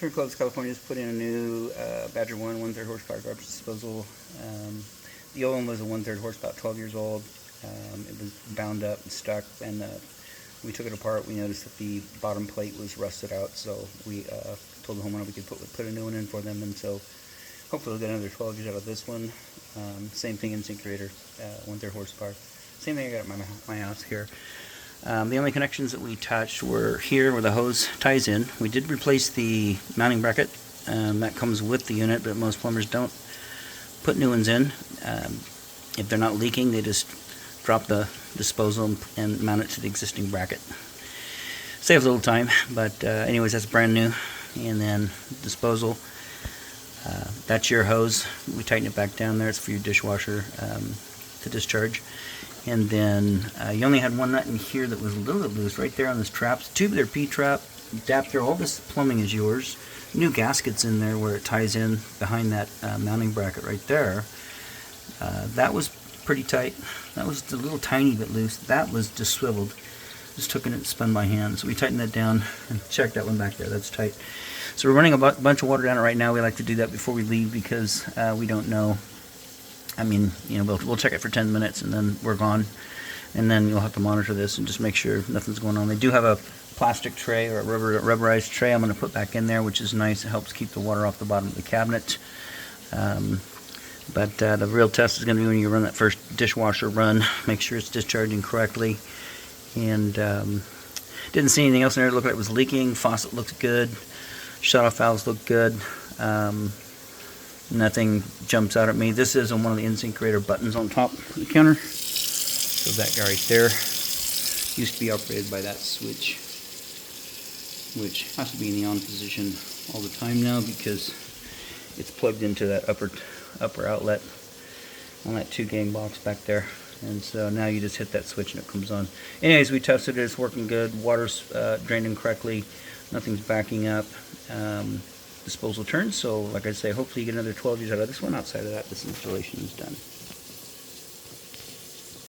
customer in Clovis, California just put in a new Badger 1 1/3 horsepower garbage disposal. The old one was a 1/3 horse, about 12 years old. It was bound up and stuck, and when we took it apart, we noticed that the bottom plate was rusted out, so we told the homeowner we could put a new one in for them, and so hopefully we'll get another 12 years out of this one. Same thing, InSinkErator, 1/3 horsepower. Same thing I got at my house here. The only connections that we touched were here where the hose ties in. We did replace the mounting bracket. That comes with the unit, but most plumbers don't put new ones in. If they're not leaking, they just drop the disposal and mount it to the existing bracket. Saves a little time, but anyways, that's brand new. And then disposal, that's your hose. We tighten it back down there. It's for your dishwasher to discharge. And then you only had one nut in here that was a little bit loose right there on this trap. Tubular P-trap, adapter, all this plumbing is yours. New gaskets in there where it ties in behind that mounting bracket right there. That was pretty tight. That was a little tiny bit loose. That was just swiveled. Just took it and spun by hand. So we tightened that down and checked that one back there. That's tight. So we're running a bunch of water down it right now. We like to do that before we leave because we don't know. I mean, you know, we'll check it for 10 minutes and then we're gone. And then you'll have to monitor this and just make sure nothing's going on. They do have a plastic tray or a rubberized tray I'm going to put back in there, which is nice. It helps keep the water off the bottom of the cabinet. But the real test is going to be when you run that first dishwasher run. Make sure it's discharging correctly. And didn't see anything else in there. It looked like it was leaking. Faucet looked good. Shut-off valves look good. Nothing jumps out at me. This is on one of the InSinkErator buttons on top of the counter. So that guy right there used to be operated by that switch, which has to be in the on position all the time now because it's plugged into that upper outlet on that 2-gang box back there. And so now you just hit that switch and it comes on. Anyways, we tested it. It's working good. Water's draining correctly. Nothing's backing up. Disposal turns. So like I say, hopefully you get another 12 years out of this one. Outside of that, this installation is done.